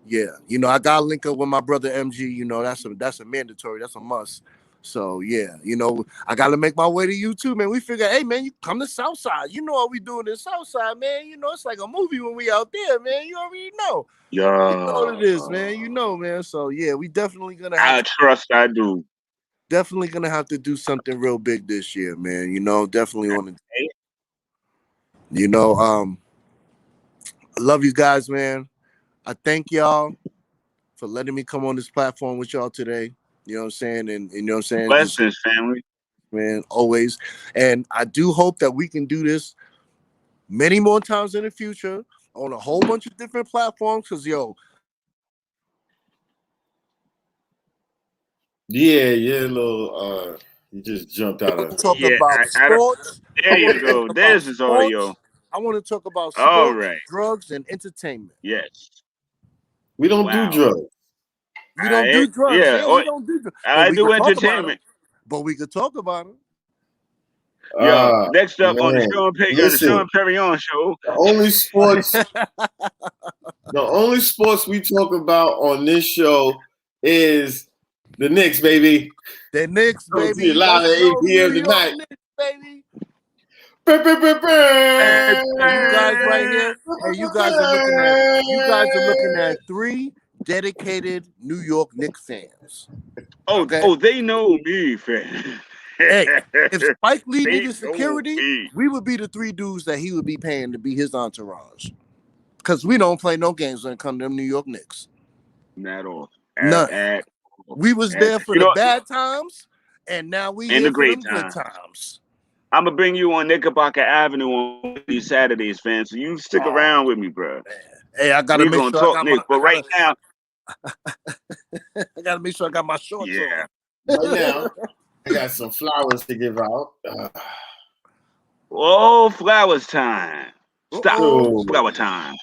yeah, you know, I gotta link up with my brother MG, you know, that's a mandatory, that's a must. So yeah, you know, I gotta make my way to you too, man. We figure, hey man, you come to Southside. You know what we doing in Southside, man. You know, it's like a movie when we out there, man. You already know. Yeah. You know what it is, man. You know, man. So yeah, we definitely gonna I do. Definitely gonna have to do something real big this year, man. You know, definitely want to. You know, I love you guys, man. I thank y'all for letting me come on this platform with y'all today. You know what I'm saying? And you know what I'm saying? Blessings, family. Man, always. And I do hope that we can do this many more times in the future on a whole bunch of different platforms. Because, yo. Yeah, little you just jumped out of talk about sports. There you go. There's his audio. I want to talk about sports, drugs, and entertainment. Yes. We don't do drugs. We don't do drugs. Yeah, we don't do drugs. I do entertainment. But we could talk about it. Yeah. Next up on the Sean Perrion show. The only sports we talk about on this show is the Knicks, baby. The Knicks, baby. Live at 8 p.m. tonight. Knicks, baby. Hey, you guys right here. Hey, you guys are looking at 3 dedicated New York Knicks fans. Oh, they know me, fam. Hey, if Spike Lee needed security, we would be the 3 dudes that he would be paying to be his entourage. Because we don't play no games when it comes to them New York Knicks. Not at all. None. We was there for the bad times, and now we here for them good times. I'm going to bring you on Knickerbocker Avenue on these Saturdays, fam. So you stick around with me, bro. Hey, I got to make sure right now, I got to make sure I got my shorts on. Right now, I got some flowers to give out. Oh, flowers time. Stop. Flower time.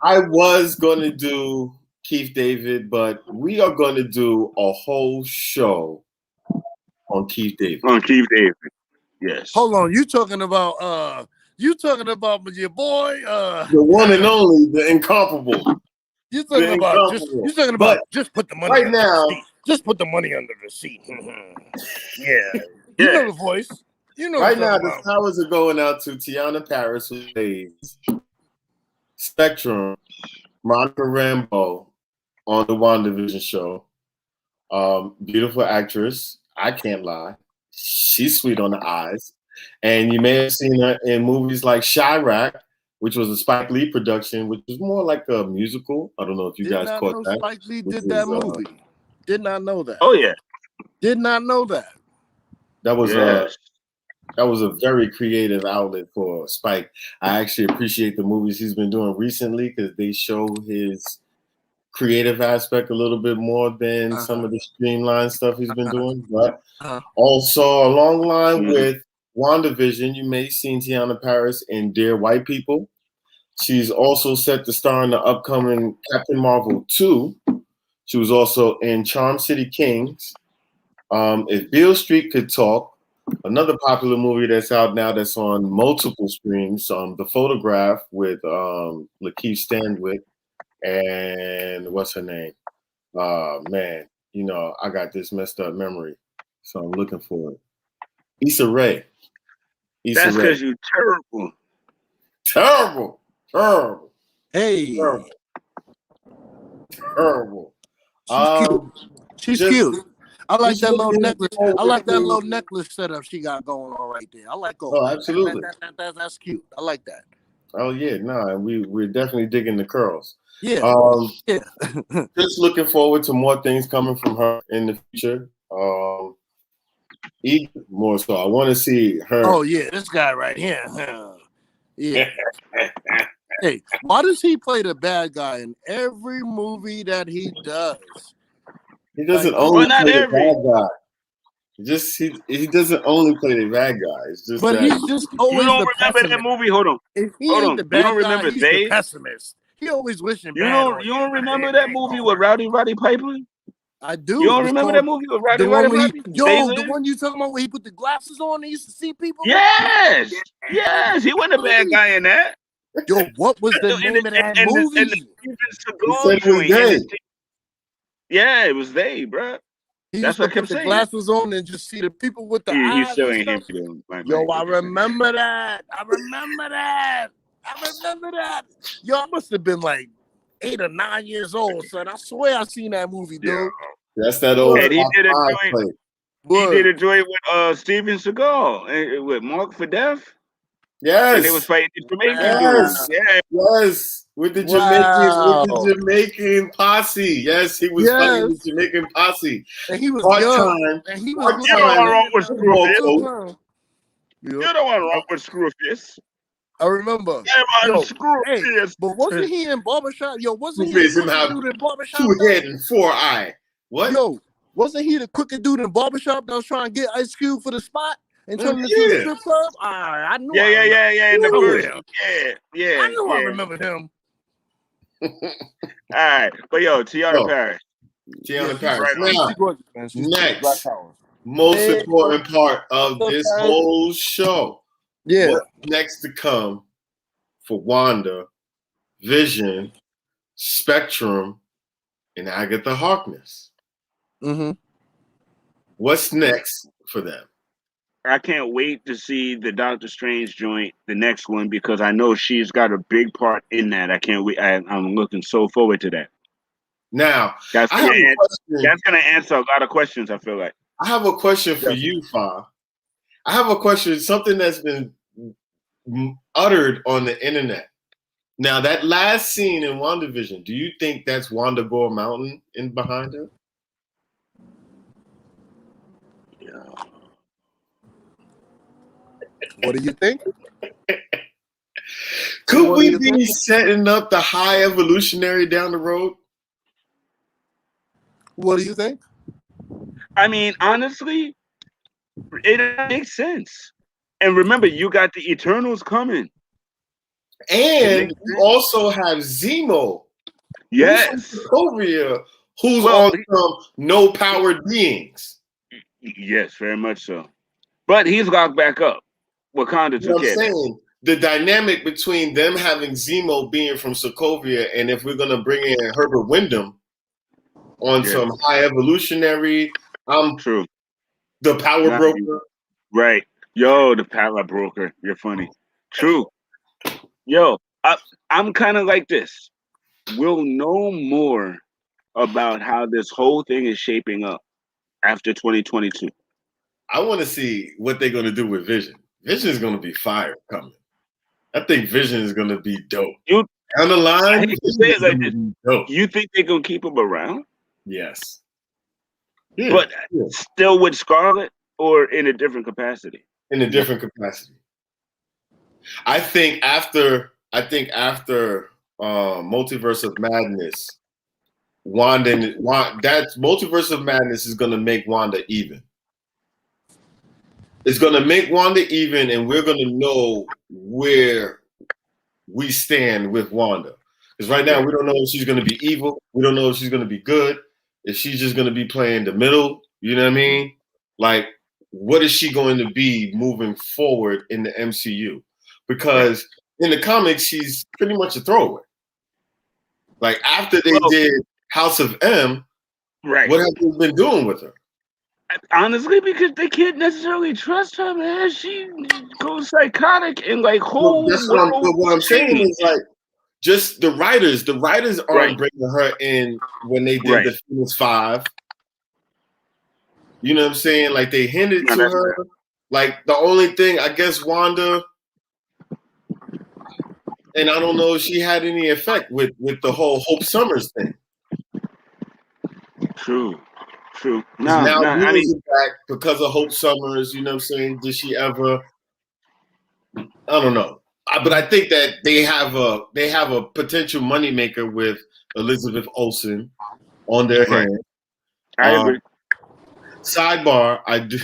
I was going to do Keith David, but we are going to do a whole show on Keith David. Yes. Hold on, you talking about your boy, the one and only, the incomparable. You talking about just put the money right now. Just put the money under the seat. Yeah. You Yeah. know the voice. You know Right what now, I'm the talking flowers are going out to Tiana Paris, who plays Spectrum, Monica Rambeau on the WandaVision show. Beautiful actress. I can't lie. She's sweet on the eyes. And you may have seen her in movies like Chirac, which was a Spike Lee production, which was more like a musical. I don't know if you Did guys not caught know that. Spike Lee which did is, that movie. Did not know that. Oh yeah. Did not know that. That was Yes. that was a very creative outlet for Spike. I actually appreciate the movies he's been doing recently because they show his creative aspect a little bit more than some of the streamlined stuff he's been doing. But also along the line with WandaVision, you may have seen Tiana Paris in Dear White People. She's also set to star in the upcoming Captain Marvel 2. She was also in Charm City Kings. If Beale Street Could Talk, another popular movie that's out now that's on multiple screens, The Photograph with Lakeith Stanwyck and what's her name? Man, you know, I got this messed up memory, so I'm looking for it. Issa Rae. That's because you're terrible. Terrible. Hey. Terrible. She's cute. I like that little necklace. I like that little necklace setup she got going on right there. I like all that. Absolutely. That's cute. I like that. Oh yeah, no, we're definitely digging the curls. Yeah. Just looking forward to more things coming from her in the future. Even more so, I want to see her. Oh yeah, this guy right here. Yeah. Hey, why does he play the bad guy in every movie that he does? He doesn't only play the bad guy. He doesn't only play the bad guy. It's just but that he's just always you don't the remember pessimist. that movie? Hold on. If he Hold ain't on. the bad You don't guy, remember he's they? the pessimist. He always wishing You bad don't. on You don't remember that movie with Roddy Piper? I do. You don't remember that movie with Roddy Piper? The one you talking about where he put the glasses on and he used to see people? Yes. Yes. He wasn't a bad guy in that. Yo, what was the name of that movie? Yeah, it was they, bro. That's what I kept saying. Glasses on and just see the people with the eyes. He's showing him to them. Yo, I remember that. Yo, I must have been like 8 or 9 years old, son. I swear I seen that movie, dude. Yeah. That's that old. And he did a joint with Steven Seagal with Mark for Death. Yes. And they was fighting the Jamaican dudes. Yeah. Yes. With the Jamaican posse. Yes, he was fighting the Jamaican posse. And he was part-time. And he was you don't wrong with Screwfist. You don't want wrong with Screwfist. I remember. But wasn't he in Barbershop? Yo, wasn't he the dude in Barbershop? 2 head and 4 eye. What? Yo, wasn't he the crooked dude in Barbershop that was trying to get Ice Cube for the spot? And turn into the strip club? I knew. Yeah. In the first, yeah. I knew I remembered him. All right, but yo, Tiana Paris. Tiana Paris. Now, next, most important part of this whole show. Yeah. What's next to come for Wanda, Vision, Spectrum, and Agatha Harkness? Mm-hmm. What's next for them? I can't wait to see the Doctor Strange joint, the next one, because I know she's got a big part in that. I can't wait. I'm looking so forward to that. Now, that's going to answer a lot of questions, I feel like. I have a question for you, Fa. I have a question, something that's been uttered on the internet. Now, that last scene in WandaVision, do you think that's Wanda Gore Mountain in behind her? Yeah. What do you think? Could we be setting up the High Evolutionary down the road? What do you think? I mean, honestly, it makes sense. And remember, you got the Eternals coming. And you also have Zemo. Yes. Who's on some no-powered beings. Yes, very much so. But he's locked back up. Wakanda took I'm saying the dynamic between them having Zemo being from Sokovia, and if we're gonna bring in Herbert Wyndham, on some high evolutionary. I'm True. the power broker. Right. Yo, the power broker. You're funny. True. Yo, I'm kind of like this. We'll know more about how this whole thing is shaping up after 2022. I want to see what they're going to do with Vision. Vision is going to be fire coming. I think Vision is going to be dope. Down the line, you think they're going to keep him around? Yes. Yeah, but still with Scarlet or in a different capacity? In a different capacity. I think after Multiverse of Madness, that Multiverse of Madness is going to make Wanda even. It's going to make Wanda even, and we're going to know where we stand with Wanda. Because right now, we don't know if she's going to be evil. We don't know if she's going to be good. If she's just going to be playing the middle, you know what I mean? Like, what is she going to be moving forward in the MCU? Because in the comics, she's pretty much a throwaway. Like, after they did House of M, what have they been doing with her? Honestly, because they can't necessarily trust her, man. She goes psychotic and like whole. That's what I'm saying is like, just the writers aren't bringing her in when they did the Phoenix 5. You know what I'm saying? Like they hinted to her. Like the only thing, I guess, Wanda, and I don't know if she had any effect with the whole Hope Summers thing. True. Now Blue is back because of Hope Summers. You know what I'm saying? Did she ever? I don't know. But I think that they have a potential moneymaker with Elizabeth Olsen on their hands. I agree. Sidebar, I do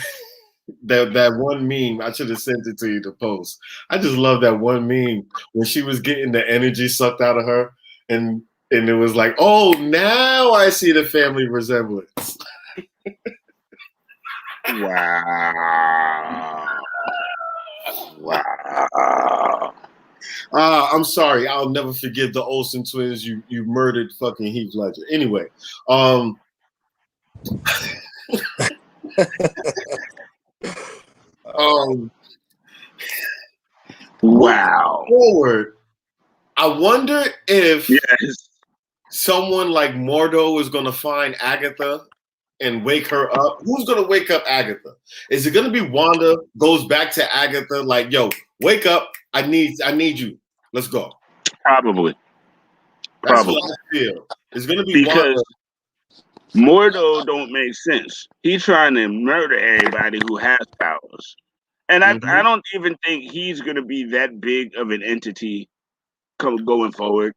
that one meme. I should have sent it to you to post. I just love that one meme when she was getting the energy sucked out of her, and it was like, oh, now I see the family resemblance. Wow. I'm sorry. I'll never forgive the Olsen twins. You murdered fucking Heath Ledger. Anyway, wow. Forward, I wonder if someone like Mordo is going to find Agatha and wake her up. Who's going to wake up Agatha? Is it going to be Wanda goes back to Agatha like, yo, wake up. I need you. Let's go. Probably. That's what I feel. It's going to be because Wanda. Mordo don't make sense. He's trying to murder everybody who has powers. And I don't even think he's going to be that big of an entity going forward.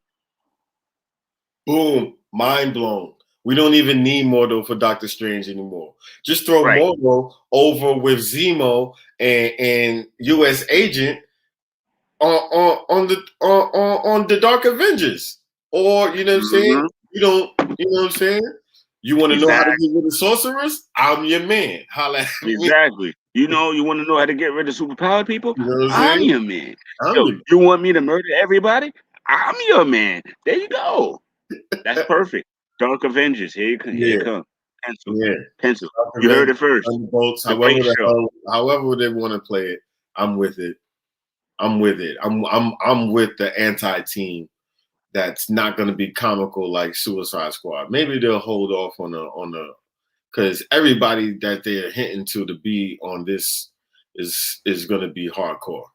Boom. Mind blown. We don't even need Mordo for Doctor Strange anymore. Just throw Mordo over with Zemo and U.S. Agent on the Dark Avengers. Or, you know what I'm saying? You know what I'm saying? You want to know how to get rid of sorcerers? I'm your man. Holla at me. Exactly. You want to know how to get rid of superpowered people? You know what I'm your man. You want me to murder everybody? I'm your man. There you go. That's perfect. Dark Avengers. Here you come. Pencil. You heard it first. However they want to play it, I'm with it. I'm with the anti-team that's not going to be comical like Suicide Squad. Maybe they'll hold off on the because everybody that they're hinting to be on this is going to be hardcore.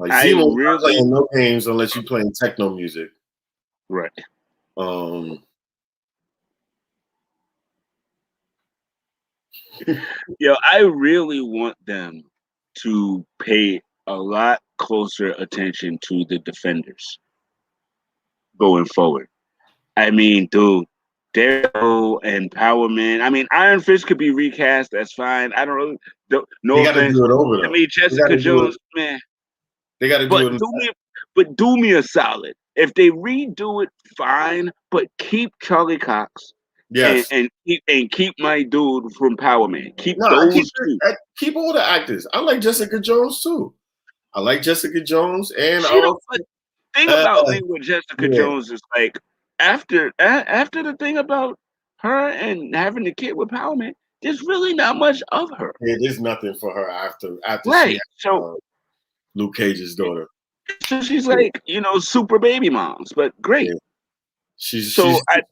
Like Zemo's not playing no games unless you're playing techno music. Right. I really want them to pay a lot closer attention to the Defenders going forward. I mean, dude, Daredevil and Power Man. I mean, Iron Fist could be recast. That's fine. I don't really. No offense. Do it over, though. I mean, Jessica Jones, man. They got to do it. But do me a solid. If they redo it, fine. But keep Charlie Cox. Yes. And keep my dude from Power Man. Keep keep all the actors. I like Jessica Jones too. And thing about me with Jessica Jones is like after the thing about her and having the kid with Power Man, there's really not much of her. Yeah, there's nothing for her after Right. she So Luke Cage's daughter. so she's like, super baby moms, but great. Yeah. She's So I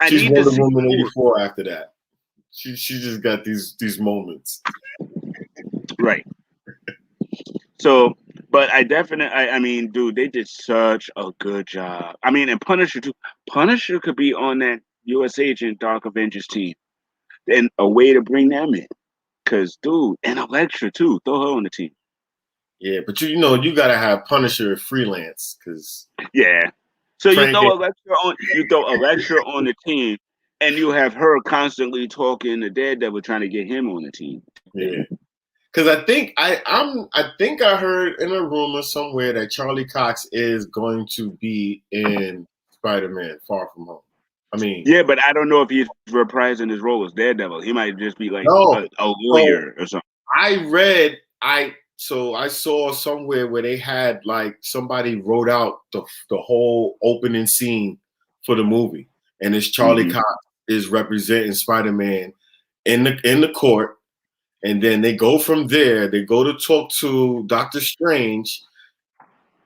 she's need to Wonder see Woman more. 84 after that. She just got these moments. Right. So, but I mean, dude, they did such a good job. I mean, and Punisher too. Punisher could be on that U.S. Agent Dark Avengers team, and a way to bring them in. Cause, dude, and Elektra too. Throw her on the team. Yeah, but you know you gotta have Punisher freelance because Yeah. So Frank. you throw Elektra on the team, and you have her constantly talking to Daredevil, trying to get him on the team. Yeah. Because I think I heard in a rumor somewhere that Charlie Cox is going to be in Spider-Man: Far From Home. I mean, Yeah, but I don't know if he's reprising his role as Daredevil. He might just be like no. a lawyer or something. I saw somewhere where they had like somebody wrote out the whole opening scene for the movie, and it's Charlie Cox is representing Spider-Man in the court. And then they go from there. They go to talk to Doctor Strange.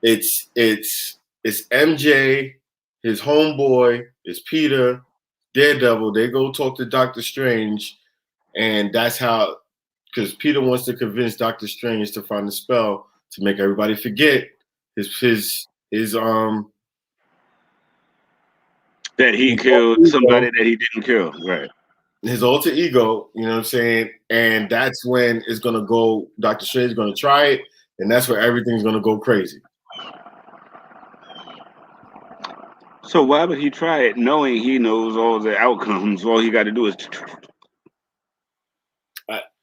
It's MJ, his homeboy, it's Peter, Daredevil. They go talk to Doctor Strange, and that's how. Because Peter wants to convince Doctor Strange to find a spell to make everybody forget his that he killed somebody that he didn't kill, right? His alter ego, you know what I'm saying? And that's when it's gonna go, Doctor Strange is gonna try it, and that's where everything's gonna go crazy. So why would he try it knowing he knows all the outcomes? All he got to do is.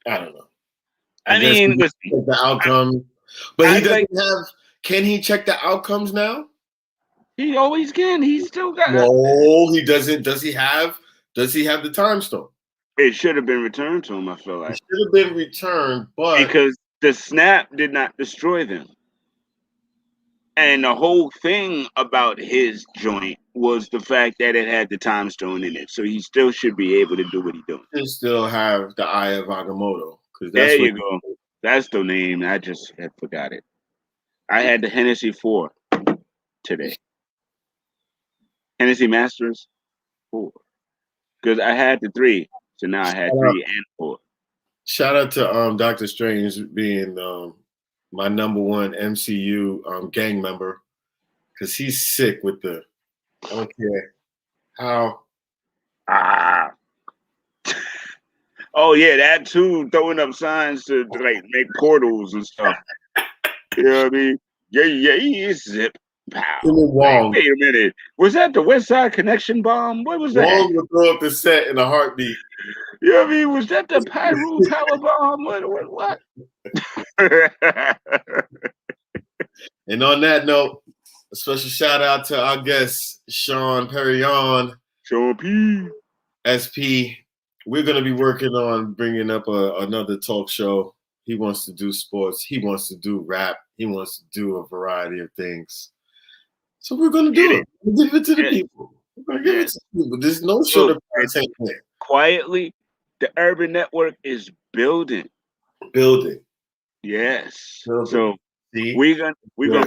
I don't know. I mean, check the outcome, but he doesn't have. Can he check the outcomes now? He always can. He's still got. No, he doesn't. Does he have the time stone? It should have been returned to him. I feel like it should have been returned, but because the snap did not destroy them. And the whole thing about his joint was the fact that it had the time stone in it, so he still should be able to do what he's doing. He still have the Eye of Agamotto. There you go. That's the name. I just had forgot it. I had the Hennessy 4 today. Hennessy Masters 4. Because I had the 3, so now I had 3 and 4. Shout out to Doctor Strange being my number one MCU gang member, because he's sick with I don't care how. Oh yeah, that too. Throwing up signs to like make portals and stuff. You know what I mean? Yeah, zip. Pow. Wong. Wait a minute. Was that the West Side Connection bomb? What was that? Wong would throw up the set in a heartbeat. You know what I mean? Was that the Pyru power bomb? What? And on that note, a special shout out to our guest, Sean Perrion. Sean P. SP. We're going to be working on bringing up another talk show. He wants to do sports. He wants to do rap. He wants to do a variety of things. So we're going to do it. We'll give it to the people. We're going to give it to the people. There's no short of there. Quietly, the Urban Network is building. Yes. Building. So we're gonna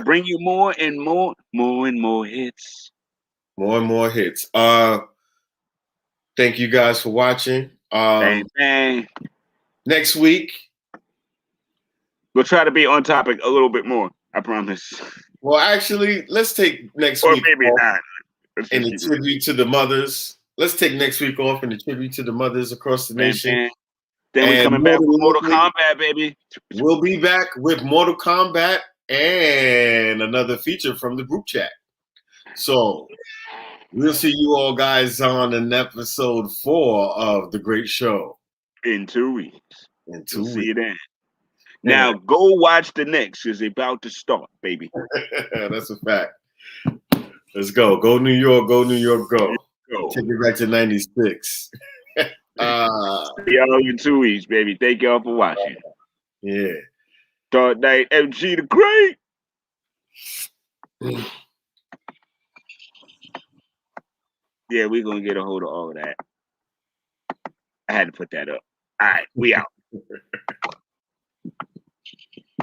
bring you more and more hits. More and more hits. Thank you guys for watching. Bang. Next week, we'll try to be on topic a little bit more. I promise. Well, actually, let's take next week. Or maybe not. In the tribute to the mothers. Let's take next week off in the tribute to the mothers across the nation. Then we're coming back with Mortal Kombat, baby. We'll be back with Mortal Kombat and another feature from the group chat. So we'll see you all guys on an episode 4 of The Great Show. In 2 weeks. We'll see you then. Now go watch the Knicks. It's about to start, baby. That's a fact. Let's go. Go New York. Go New York. Go. Take it back to 96. See y'all in 2 weeks, baby. Thank y'all for watching. Yeah. Dark Knight MG the Great. Yeah, we're gonna get a hold of all of that. I had to put that up. All right, we out.